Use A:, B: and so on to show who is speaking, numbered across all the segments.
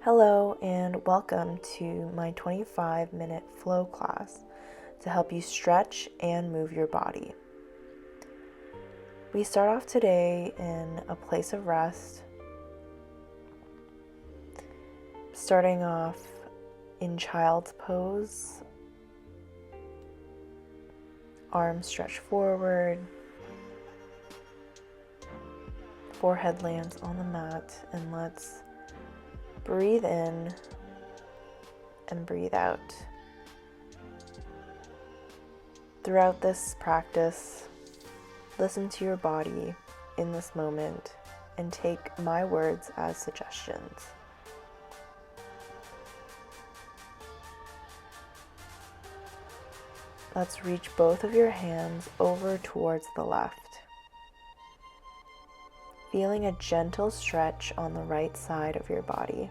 A: Hello and welcome to my 25-minute flow class to help you stretch and move your body. We start off today in a place of rest, starting off in child's pose, arms stretched forward, forehead lands on the mat, and let's breathe in and breathe out. Throughout this practice, listen to your body in this moment and take my words as suggestions. Let's reach both of your hands over towards the left, feeling a gentle stretch on the right side of your body.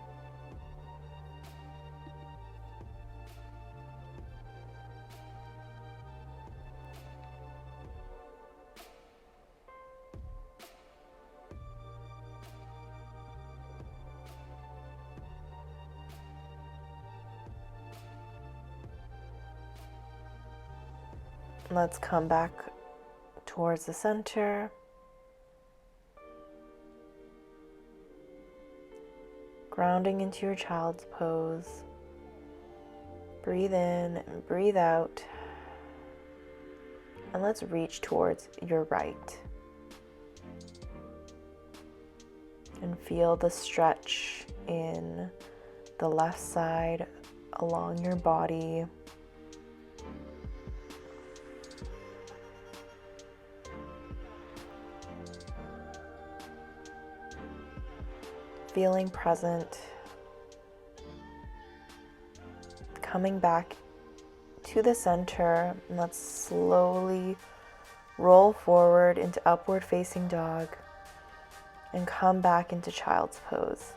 A: Let's come back towards the center. Grounding into your child's pose. Breathe in and breathe out. And let's reach towards your right. And feel the stretch in the left side along your body. Feeling present, coming back to the center, and let's slowly roll forward into upward facing dog and come back into child's pose.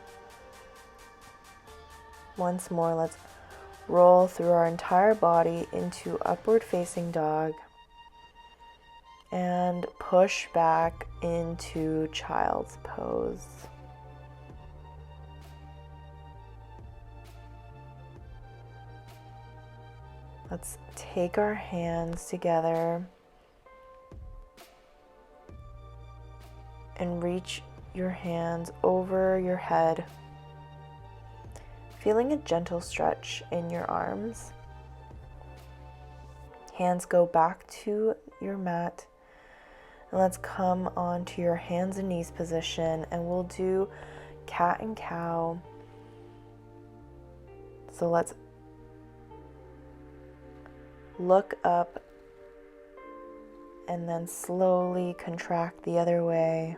A: Once more, let's roll through our entire body into upward facing dog and push back into child's pose. Let's take our hands together and reach your hands over your head, feeling a gentle stretch in your arms. Hands go back to your mat, and let's come onto your hands and knees position, and we'll do cat and cow. So let's look up and then slowly contract the other way.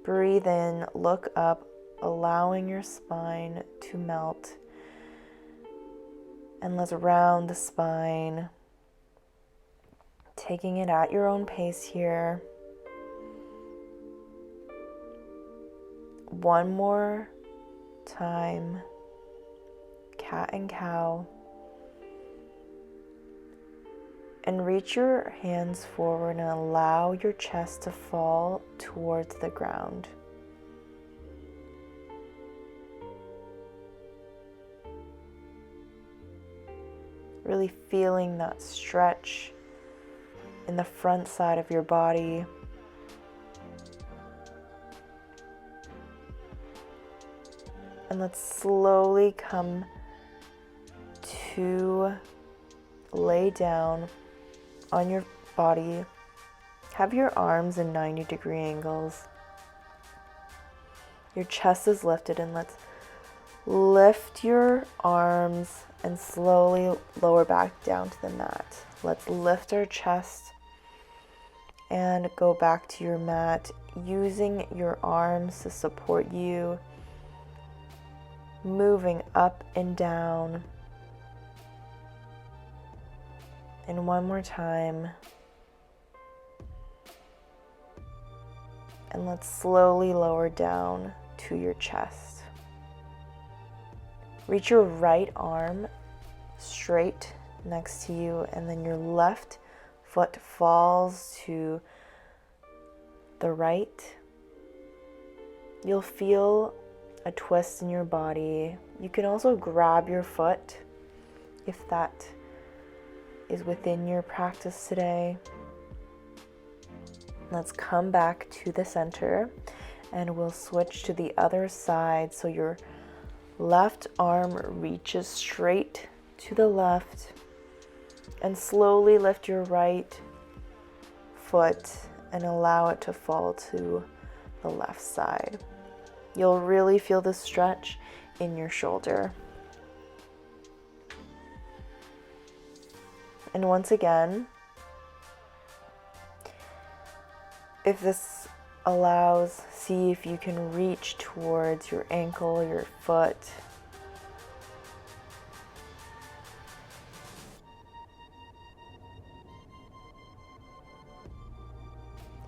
A: Breathe in, look up, allowing your spine to melt. And let's round the spine, taking it at your own pace here. One more time, cat and cow. And reach your hands forward and allow your chest to fall towards the ground. Really feeling that stretch in the front side of your body. And let's slowly come to lay down on your body. Have your arms in 90-degree angles. Your chest is lifted, and let's lift your arms and slowly lower back down to the mat. Let's lift our chest and go back to your mat, using your arms to support you, moving up and down. And one more time. And let's slowly lower down to your chest. Reach your right arm straight next to you, and then your left foot falls to the right. You'll feel a twist in your body. You can also grab your foot if that is within your practice today. Let's come back to the center and we'll switch to the other side. So your left arm reaches straight to the left, and slowly lift your right foot and allow it to fall to the left side. You'll really feel the stretch in your shoulder. And once again, if this allows, see if you can reach towards your ankle, your foot.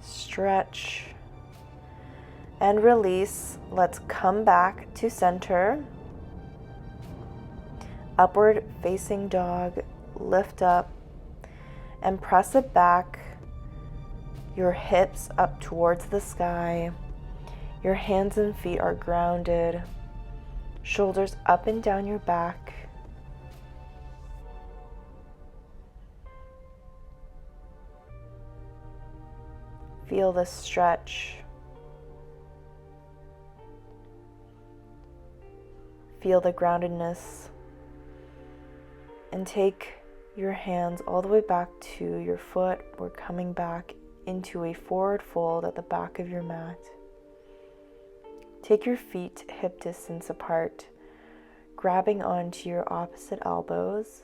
A: Stretch and release. Let's come back to center. Upward facing dog. Lift up and press it back. Your hips up towards the sky. Your hands and feet are grounded. Shoulders up and down your back. Feel the stretch. Feel the groundedness. And take your hands all the way back to your foot. We're coming back into a forward fold at the back of your mat. Take your feet hip distance apart, grabbing onto your opposite elbows.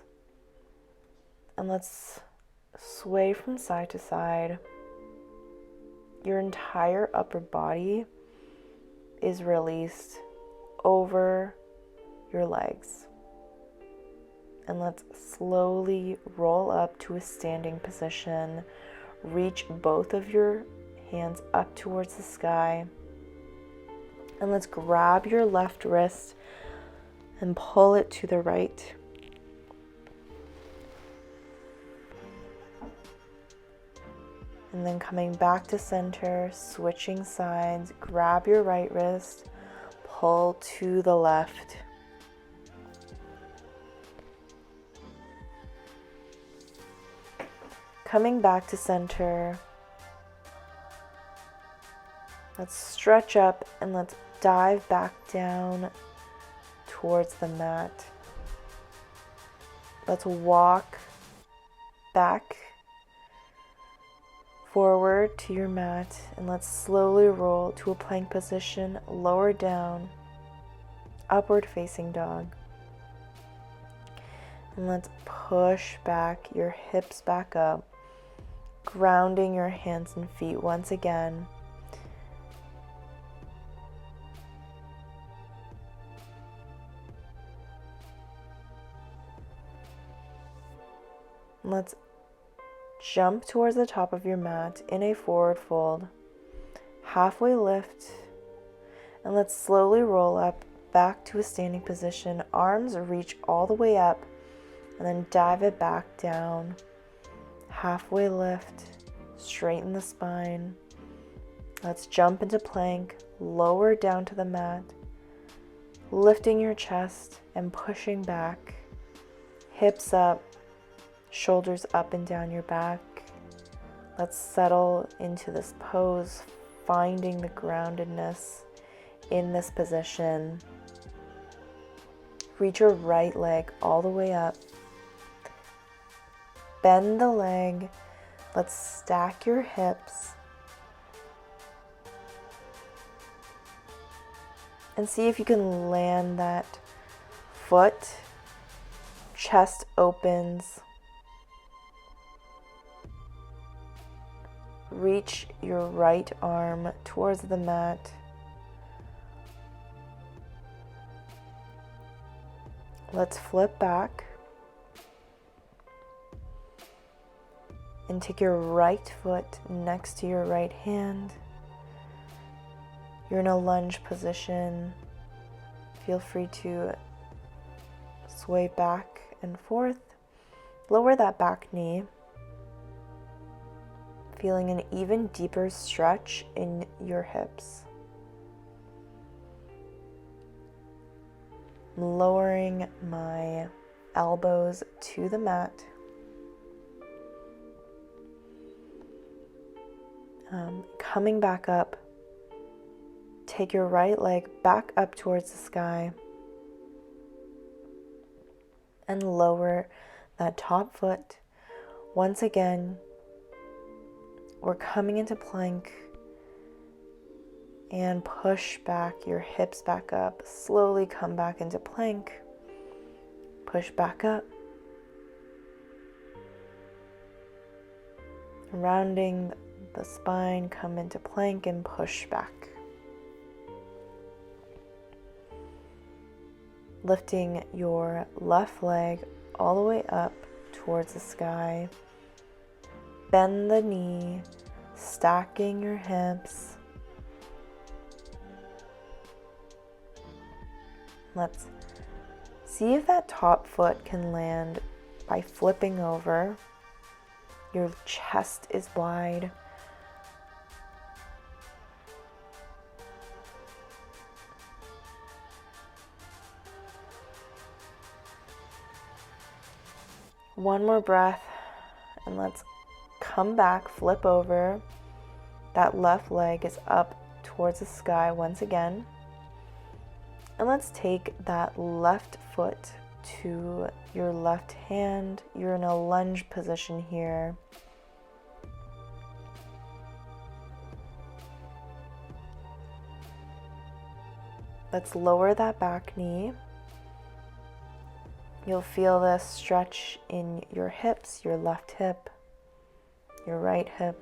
A: And let's sway from side to side. Your entire upper body is released over your legs. And let's slowly roll up to a standing position. Reach both of your hands up towards the sky. And let's grab your left wrist and pull it to the right. And then coming back to center, switching sides, grab your right wrist, pull to the left. Coming back to center, let's stretch up and let's dive back down towards the mat. Let's walk back forward to your mat and let's slowly roll to a plank position, lower down, upward facing dog. And let's push back your hips back up, grounding your hands and feet once again. Let's jump towards the top of your mat in a forward fold, halfway lift, and let's slowly roll up back to a standing position. Arms reach all the way up, and then dive it back down. Halfway lift, straighten the spine. Let's jump into plank, lower down to the mat, lifting your chest and pushing back, hips up, shoulders up and down your back. Let's settle into this pose, finding the groundedness in this position. Reach your right leg all the way up. Bend the leg. Let's stack your hips. And see if you can land that foot. Chest opens. Reach your right arm towards the mat. Let's flip back and take your right foot next to your right hand. You're in a lunge position. Feel free to sway back and forth. Lower that back knee. Feeling an even deeper stretch in your hips. I'm lowering my elbows to the mat. Coming back up, take your right leg back up towards the sky and lower that top foot. Once again, we're coming into plank and push back your hips back up. Slowly come back into plank, push back up. Rounding the spine, come into plank and push back. Lifting your left leg all the way up towards the sky. Bend the knee, stacking your hips. Let's see if that top foot can land by flipping over. Your chest is wide. One more breath, and let's come back, flip over. That left leg is up towards the sky once again. And let's take that left foot to your left hand. You're in a lunge position here. Let's lower that back knee. You'll feel this stretch in your hips, your left hip, your right hip.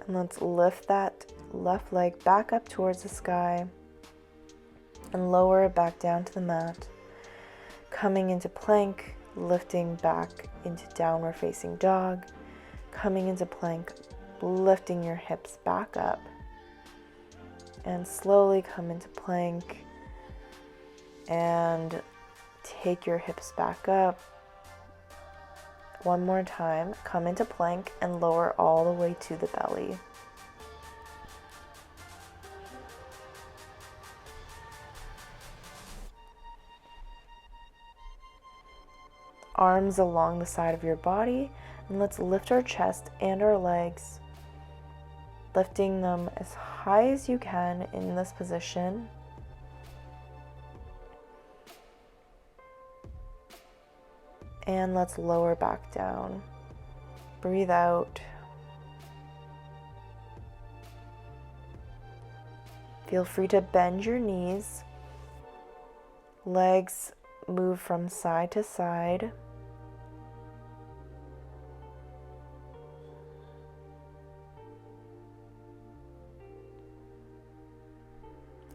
A: And let's lift that left leg back up towards the sky and lower it back down to the mat. Coming into plank, lifting back into downward facing dog. Coming into plank, lifting your hips back up. And slowly come into plank and take your hips back up. One more time, come into plank and lower all the way to the belly. Arms along the side of your body, and let's lift our chest and our legs, lifting them as high as you can in this position. And let's lower back down. Breathe out. Feel free to bend your knees. Legs move from side to side.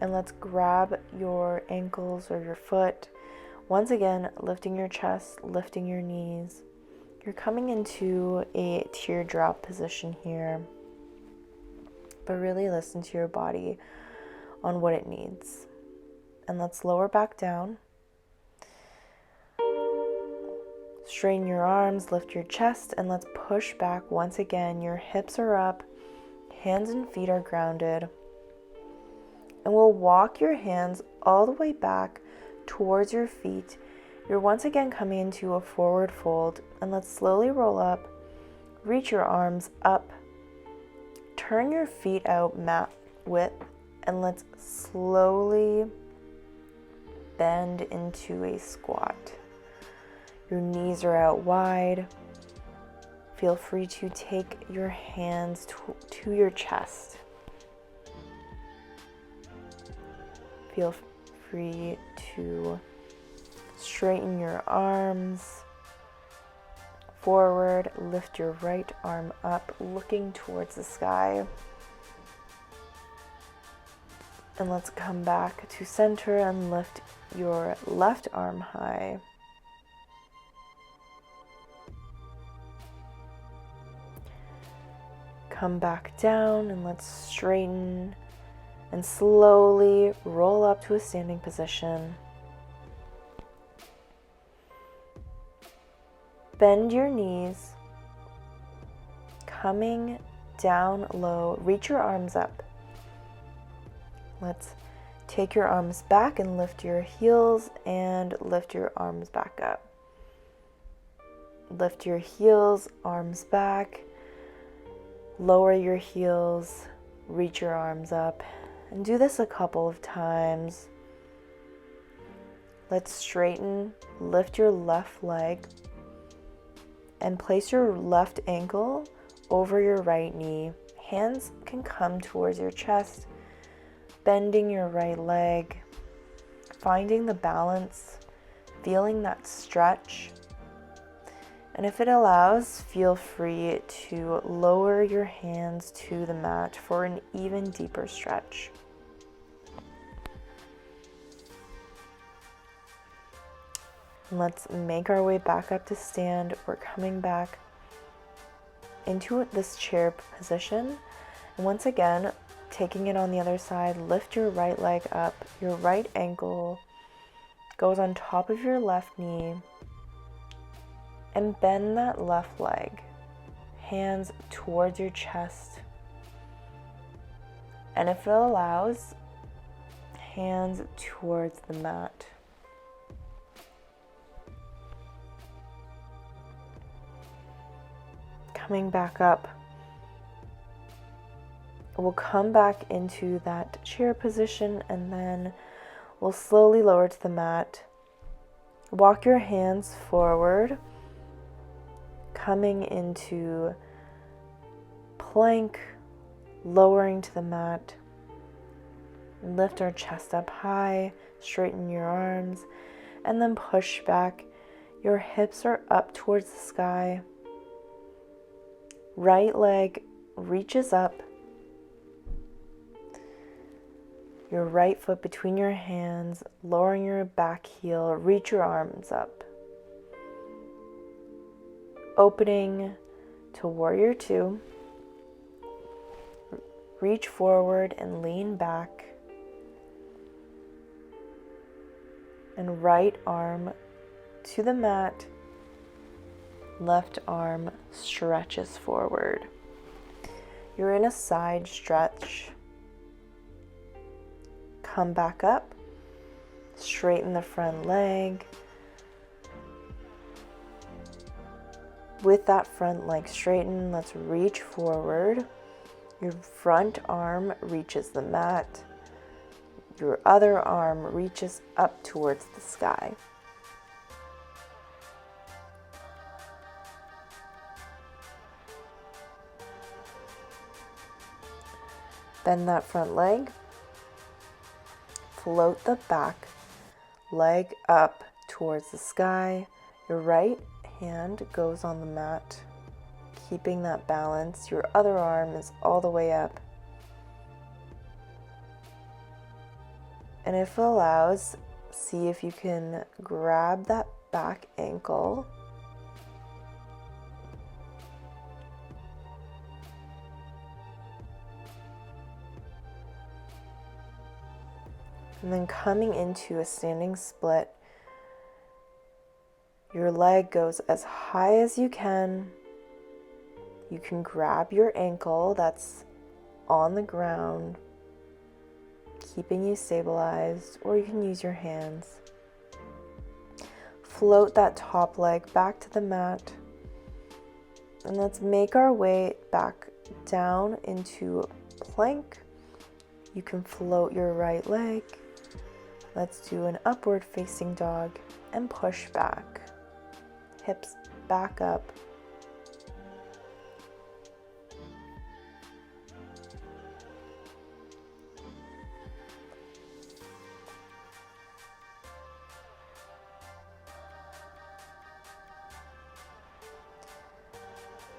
A: And let's grab your ankles or your foot. Once again, lifting your chest, lifting your knees. You're coming into a teardrop position here. But really listen to your body on what it needs. And let's lower back down. Straighten your arms, lift your chest, and let's push back once again. Your hips are up, hands and feet are grounded. And we'll walk your hands all the way back towards your feet. You're once again coming into a forward fold, and let's slowly roll up, reach your arms up, turn your feet out mat width, and let's slowly bend into a squat. Your knees are out wide. Feel free to take your hands to your chest. Feel free to straighten your arms forward. Lift your right arm up, looking towards the sky. And let's come back to center and lift your left arm high. Come back down and let's straighten And slowly roll up to a standing position. Bend your knees, coming down low. Reach your arms up. Let's take your arms back and lift your heels and lift your arms back up. Lift your heels, arms back. Lower your heels, reach your arms up. And do this a couple of times. Let's straighten, lift your left leg, and place your left ankle over your right knee. Hands can come towards your chest, bending your right leg, finding the balance, feeling that stretch. And if it allows, feel free to lower your hands to the mat for an even deeper stretch. Let's make our way back up to stand. We're coming back into this chair position. And once again, taking it on the other side, lift your right leg up. Your right ankle goes on top of your left knee. And bend that left leg. Hands towards your chest. And if it allows, hands towards the mat. Coming back up, we'll come back into that chair position and then we'll slowly lower to the mat. Walk your hands forward, coming into plank, lowering to the mat. Lift our chest up high, straighten your arms, and then push back. Your hips are up towards the sky. Right leg reaches up. Your right foot between your hands, lowering your back heel, reach your arms up. Opening to warrior two. Reach forward and lean back. And right arm to the mat. Left arm stretches forward. You're in a side stretch. Come back up. Straighten the front leg. With that front leg straightened, let's reach forward. Your front arm reaches the mat. Your other arm reaches up towards the sky. Bend that front leg. Float the back leg up towards the sky. Your right hand goes on the mat, keeping that balance. Your other arm is all the way up. And if it allows, see if you can grab that back ankle. And then coming into a standing split, your leg goes as high as you can. You can grab your ankle that's on the ground, keeping you stabilized, or you can use your hands. Float that top leg back to the mat. And let's make our way back down into plank. You can float your right leg. Let's do an upward facing dog and push back. Hips back up.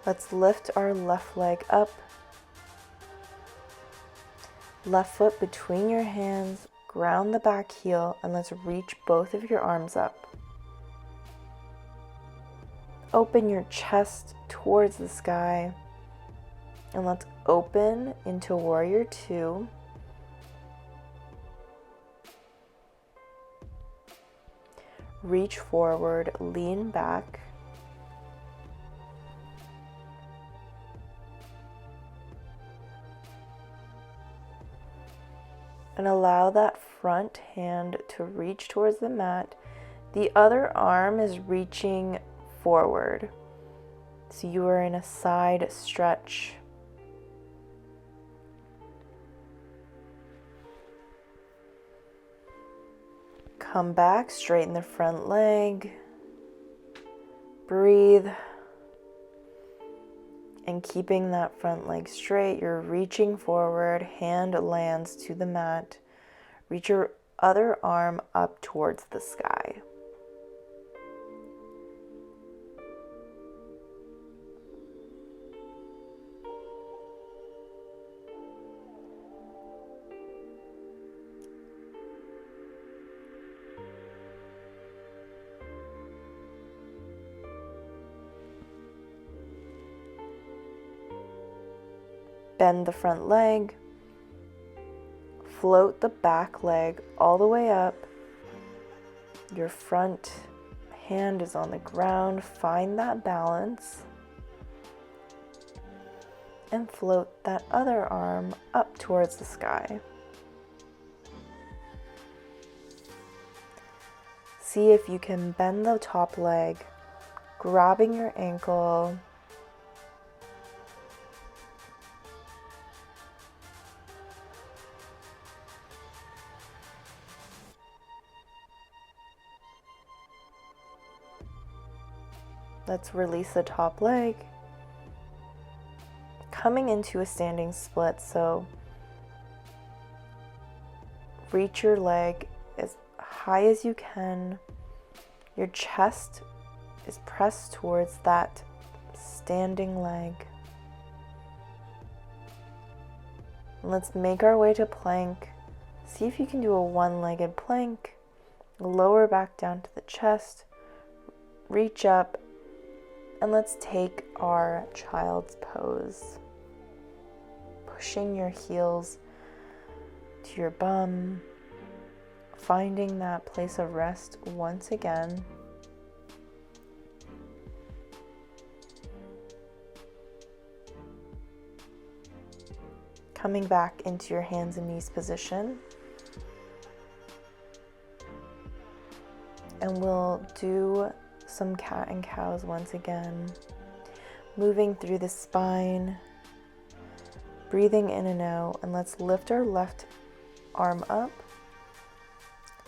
A: Let's lift our left leg up. Left foot between your hands, ground the back heel, and let's reach both of your arms up. Open your chest towards the sky, and let's open into warrior two. reach forward, lean back. And allow that front hand to reach towards the mat. The other arm is reaching forward. So you are in a side stretch. Come back, straighten the front leg. Breathe. And keeping that front leg straight, you're reaching forward, hand lands to the mat. Reach your other arm up towards the sky. Bend the front leg, float the back leg all the way up. Your front hand is on the ground. Find that balance and float that other arm up towards the sky. See if you can bend the top leg, grabbing your ankle. Let's release the top leg. Coming into a standing split, so reach your leg as high as you can. Your chest is pressed towards that standing leg. And let's make our way to plank. See if you can do a one-legged plank. Lower back down to the chest. Reach up. And let's take our child's pose. Pushing your heels to your bum. Finding that place of rest once again. Coming back into your hands and knees position. And we'll do some cat and cows once again, moving through the spine, breathing in and out. And let's lift our left arm up,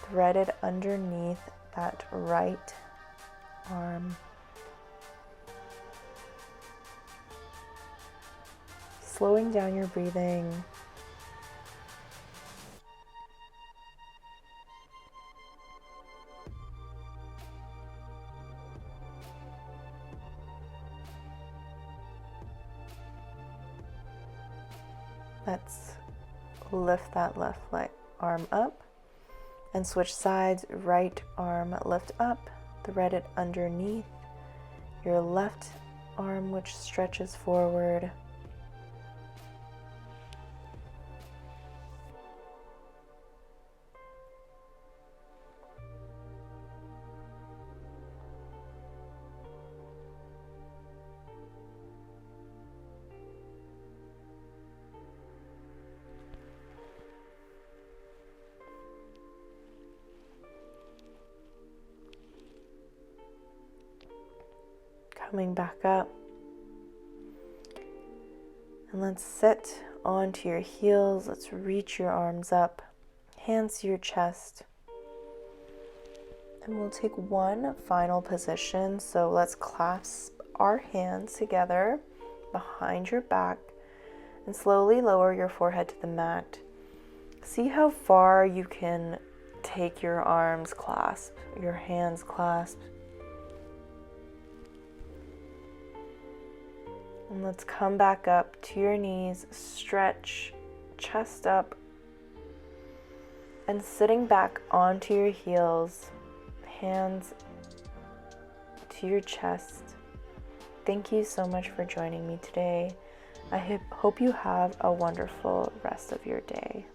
A: thread it underneath that right arm. Slowing down your breathing. Let's lift that left arm up and switch sides. Right arm lift up, thread it underneath your left arm, which stretches forward. Coming back up, and let's sit onto your heels. Let's reach your arms up, hands to your chest, and we'll take one final position. So let's clasp our hands together behind your back and slowly lower your forehead to the mat. See how far you can take your arms clasped, your hands clasped. And let's come back up to your knees, stretch, chest up, and sitting back onto your heels, hands to your chest. Thank you so much for joining me today. I hope you have a wonderful rest of your day.